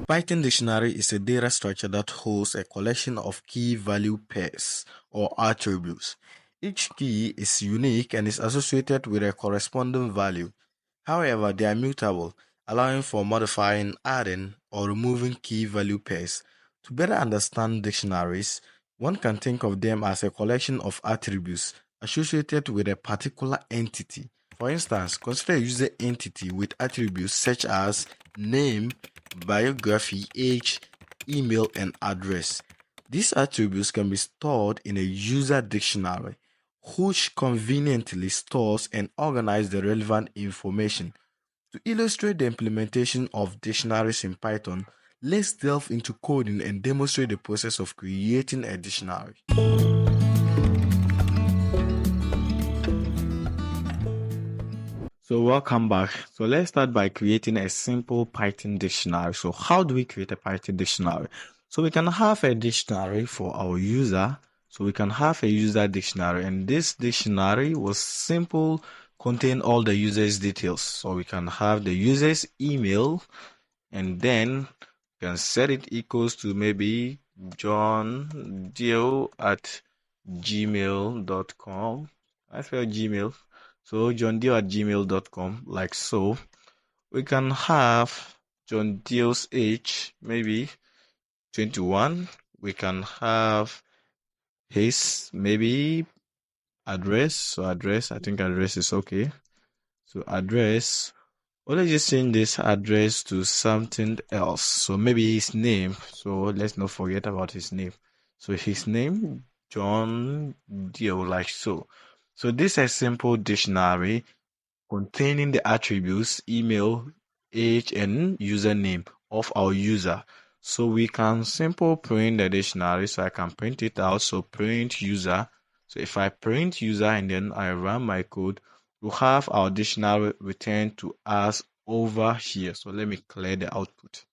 Python dictionary is a data structure that holds a collection of key value pairs or attributes. Each key is unique and is associated with a corresponding value. However, they are mutable, allowing for modifying, adding, or removing key value pairs. To better understand dictionaries, one can think of them as a collection of attributes associated with a particular entity. For instance, consider a user entity with attributes such as name, biography, age, email, and address. These attributes can be stored in a user dictionary, which conveniently stores and organizes the relevant information. To illustrate the implementation of dictionaries in Python, let's delve into coding and demonstrate the process of creating a dictionary. So welcome back. So let's start by creating a simple Python dictionary. So how do we create a Python dictionary? So we can have a dictionary for our user. So we can have a user dictionary, and this dictionary was simple, contain all the user's details. So we can have the user's email, and then we can set it equals to maybe johndio@gmail.com. I spell Gmail. So johndio@gmail.com, like so. We can have John Deal's age, maybe 21. We can have his maybe address. So address, I think address is okay. So address, well, let's just change this address to something else. So maybe his name. So let's not forget about his name. So his name, John Dio, like so. So this is a simple dictionary containing the attributes email, age, and username of our user. So we can simple print the dictionary. So I can print it out. So print user. So if I print user and then I run my code, we'll have our dictionary returned to us over here. So let me clear the output.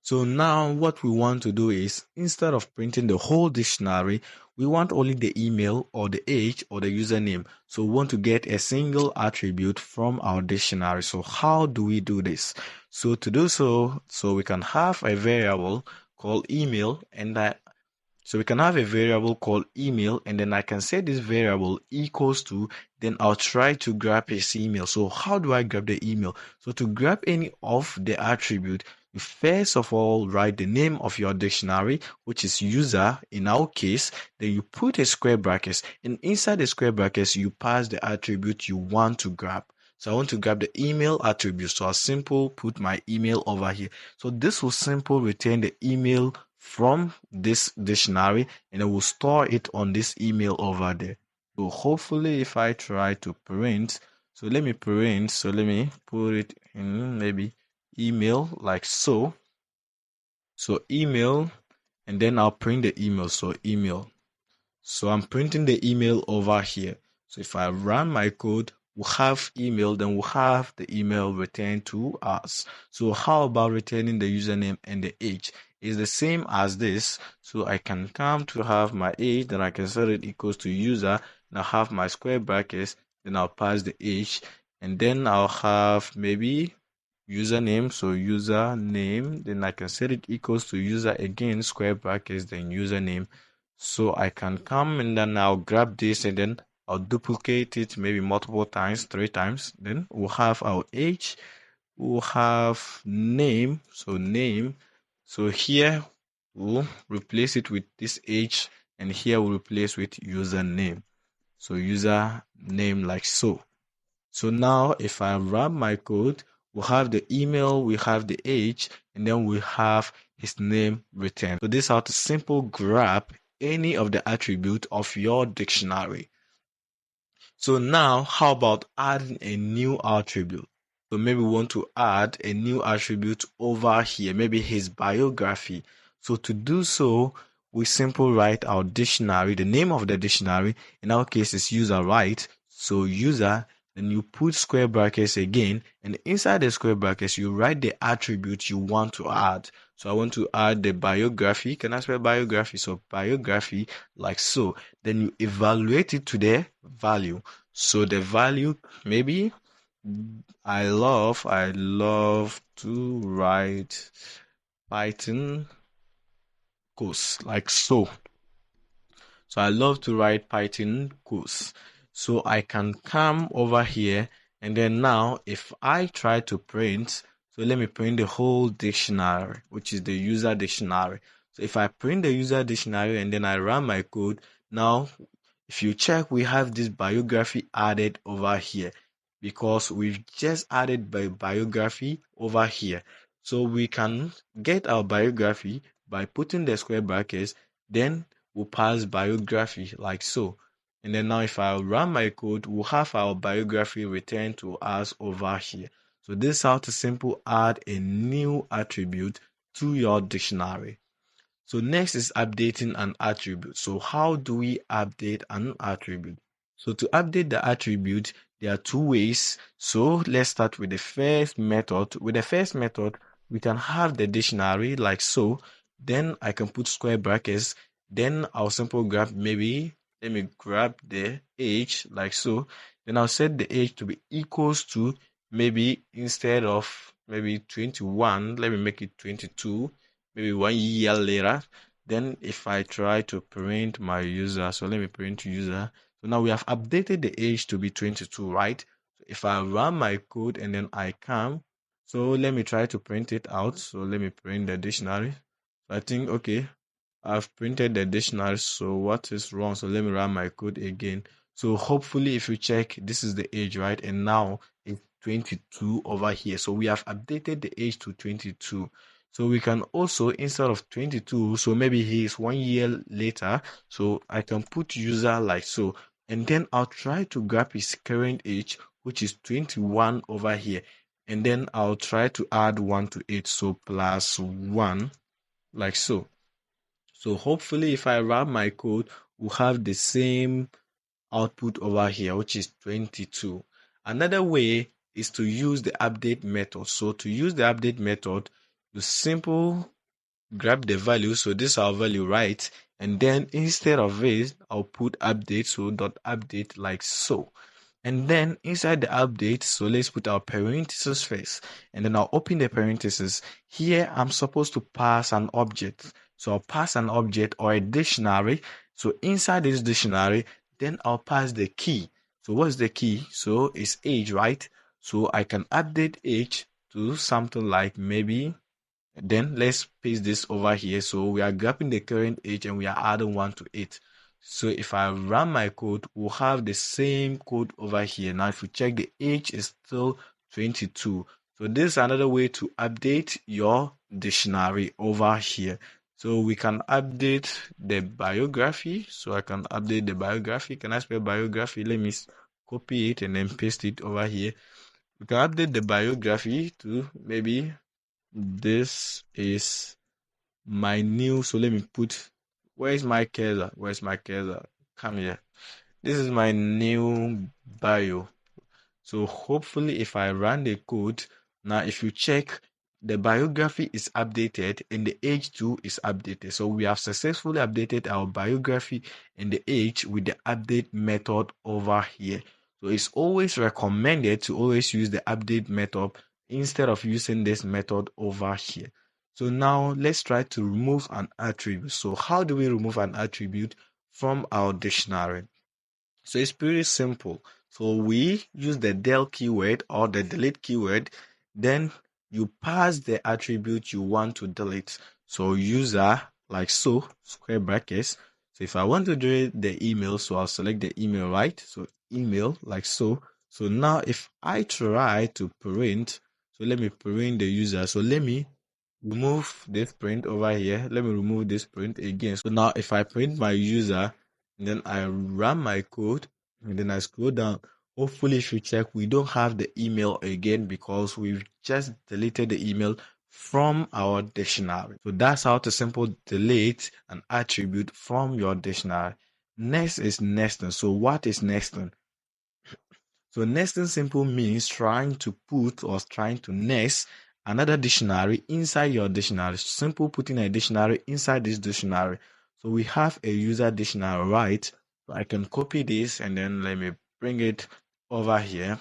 So now what we want to do is, instead of printing the whole dictionary, we want only the email or the age or the username. So we want to get a single attribute from our dictionary. So how do we do this? So to do so, we can have a variable called email, and so we can have a variable called email, and then I can say this variable equals to, then I'll try to grab his email. So how do I grab the email? So to grab any of the attribute, you first of all write the name of your dictionary, which is user in our case. Then you put a square brackets, and inside the square brackets, you pass the attribute you want to grab. So I want to grab the email attribute. So I'll simple put my email over here. So this will simple return the email from this dictionary, and I will store it on this email over there. So hopefully if I try to print, so let me print, so let me put it in maybe email like so. So email, and then I'll print the email. So email. So I'm printing the email over here. So if I run my code, we'll have email, then we'll have the email returned to us. So how about returning the username and the age? It's the same as this. So I can come to have my age, then I can set it equals to user, and I'll have my square brackets, then I'll pass the age, and then I'll have maybe username, so username, then I can set it equals to user again, square brackets, then username. So I can come and then I'll grab this and then I'll duplicate it maybe multiple times, 3 times. Then we'll have our age, we'll have name, so name. So here we'll replace it with this age, and here we'll replace with username. So username like so. So now if I run my code, we'll have the email, we have the age, and then we have his name returned. So this is how to simple grab any of the attribute of your dictionary. So now how about adding a new attribute? So maybe we want to add a new attribute over here, maybe his biography. So to do so, we simply write our dictionary, the name of the dictionary. In our case, is user, right? So user, then you put square brackets again, and inside the square brackets, you write the attribute you want to add. So I want to add the biography. Can I spell biography? So biography, like so. Then you evaluate it to the value. So the value, maybe I love to write Python course, like so. So I love to write Python course. So I can come over here, and then now if I try to print, so let me print the whole dictionary, which is the user dictionary. So if I print the user dictionary and then I run my code, now if you check, we have this biography added over here because we've just added biography over here. So we can get our biography by putting the square brackets, then we'll pass biography like so. And then now if I run my code, we'll have our biography returned to us over here. So this is how to simply add a new attribute to your dictionary. So next is updating an attribute. So how do we update an attribute? So to update the attribute, there are two ways. So let's start with the first method. With the first method, we can have the dictionary like so. Then I can put square brackets. Then I'll simply grab let me grab the age like so. Then I'll set the age to be equals to instead of 21, let me make it 22, maybe 1 year later. Then if I try to print my user, so let me print user. So now we have updated the age to be 22, right? So if I run my code and then I come, so let me try to print it out. So let me print the dictionary. So I think, okay, I've printed the dictionary, so what is wrong? So let me run my code again. So hopefully if you check, this is the age, right? And now it's 22 over here. So we have updated the age to 22. So we can also, instead of 22, so maybe he is 1 year later, so I can put user like so. And then I'll try to grab his current age, which is 21 over here. And then I'll try to add 1 to it, so plus 1, like so. So hopefully if I run my code, we'll have the same output over here, which is 22. Another way is to use the update method. So to use the update method, you simple grab the value. So this is our value, right? And then instead of it, I'll put update. So dot update like so. And then inside the update, so let's put our parentheses first. And then I'll open the parentheses. Here, I'm supposed to pass an object. So I'll pass an object or a dictionary. So inside this dictionary, then I'll pass the key. So what's the key? So it's age, right? So I can update age to something like then let's paste this over here. So we are grabbing the current age and we are adding 1 to it. So if I run my code, we'll have the same code over here. Now, if you check, the age is still 22. So this is another way to update your dictionary over here. So we can update the biography. So I can update the biography. Can I spell biography? Let me copy it and then paste it over here. We can update the biography to this is my new. So let me put, where's my cursor? Where's my cursor? Come here. This is my new bio. So hopefully if I run the code, now if you check, the biography is updated and the age too is updated. So we have successfully updated our biography and the age with the update method over here. So it's always recommended to always use the update method instead of using this method over here. So now let's try to remove an attribute. So how do we remove an attribute from our dictionary? So it's pretty simple. So we use the del keyword or the delete keyword, then you pass the attribute you want to delete. So user like so, square brackets. So if I want to delete the email, so I'll select the email, right? So email like so. So now if I try to print, so let me print the user. So let me remove this print over here. Let me remove this print again. So now if I print my user and then I run my code and then I scroll down, hopefully if you check, we don't have the email again because we've just deleted the email from our dictionary. So that's how to simple delete an attribute from your dictionary. Next is nesting. So what is nesting? So nesting simple means trying to put or trying to nest another dictionary inside your dictionary. Simple putting a dictionary inside this dictionary. So we have a user dictionary, right? So I can copy this and then let me bring it over here.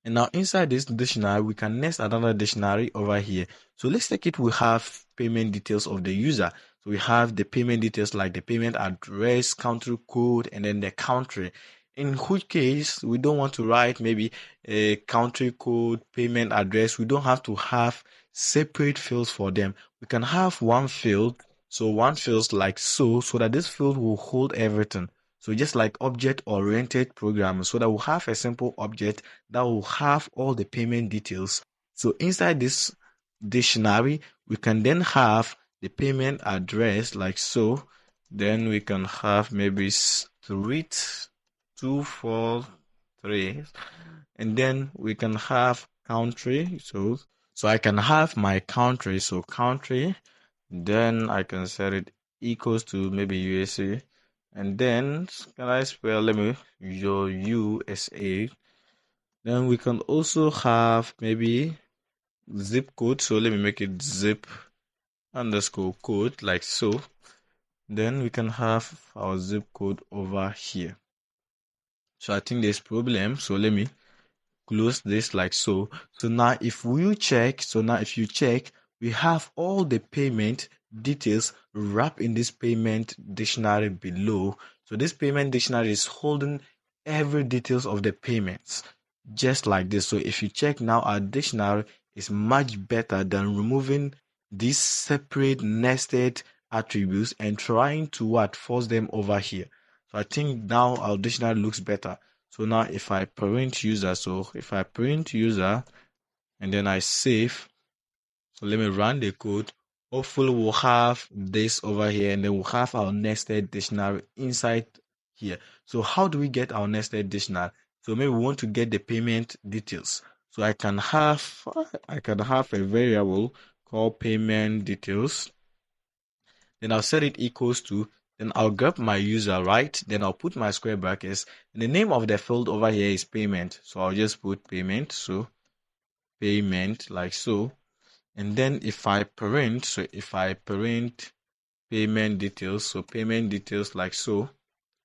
And now inside this dictionary, we can nest another dictionary over here. So let's take it. We have payment details of the user. So we have the payment details like the payment address, country code, and then the country. In which case, we don't want to write maybe a country code, payment address. We don't have to have separate fields for them. We can have one field. So one field like so that this field will hold everything. So just like object-oriented programming, so that we'll have a simple object that will have all the payment details. So inside this dictionary, we can then have the payment address like so. Then we can have maybe street 243, and then we can have country. So I can have my country. So country, then I can set it equals to maybe USA. And then can I spell, let me your USA. Then we can also have maybe zip code. So let me make it zip underscore code like so. Then we can have our zip code over here. So I think there's problem. So let me close this like so. So now if you check, we have all the payment details wrapped in this payment dictionary below. So this payment dictionary is holding every details of the payments just like this. So if you check now, our dictionary is much better than removing these separate nested attributes and trying to force them over here. So I think now our dictionary looks better. So now if I print user, and then I save, so let me run the code. Hopefully we'll have this over here, and then we'll have our nested dictionary inside here. So how do we get our nested dictionary? So maybe we want to get the payment details. So I can have a variable called payment details. Then I'll set it equals to, then I'll grab my user, right? Then I'll put my square brackets. And the name of the field over here is payment. So I'll just put payment. So payment like so. And then if I print payment details, so payment details like so,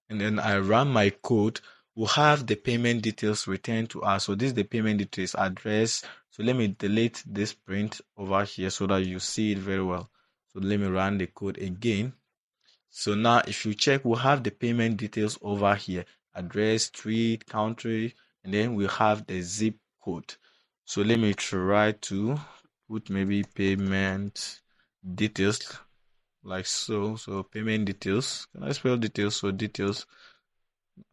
and then I run my code, we'll have the payment details returned to us. So this is the payment details address. So let me delete this print over here so that you see it very well. So let me run the code again. So now if you check, we'll have the payment details over here, address, street, country, and then we'll have the zip code. So let me try to put maybe payment details like so. So payment details. Can I spell details? So details.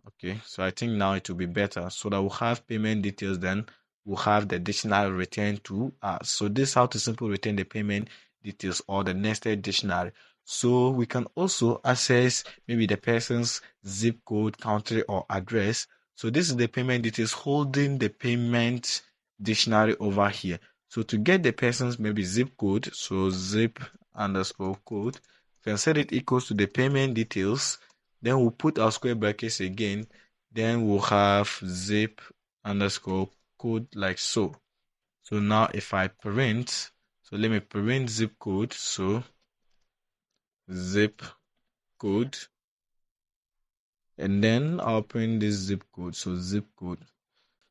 Okay, so I think now it will be better. So that we'll have payment details, then we'll have the dictionary returned to us. So this is how to simply return the payment details or the nested dictionary. So we can also access maybe the person's zip code, country, or address. So this is the payment details holding the payment dictionary over here. So to get the person's maybe zip code, so zip underscore code, you can set it equals to the payment details. Then we'll put our square brackets again. Then we'll have zip underscore code like so. So now if I print, so let me print zip code. So zip code. And then I'll print this zip code. So zip code.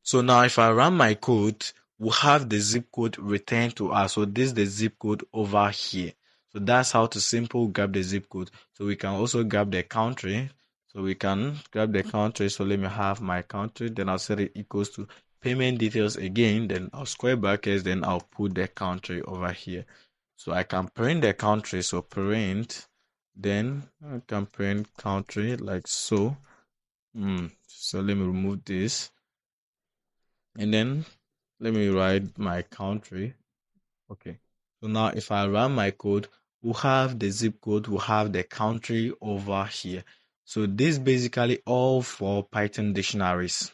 So now if I run my code, we'll have the zip code returned to us. So this is the zip code over here. So that's how to simple grab the zip code. So we can also grab the country. So we can grab the country. So let me have my country. Then I'll set it equals to payment details again. Then I'll square brackets. Then I'll put the country over here. So I can print the country. So print. Then I can print country like so. So let me remove this. And then let me write my country. Okay. So now if I run my code, we'll have the zip code, we'll have the country over here. So this is basically all for Python dictionaries.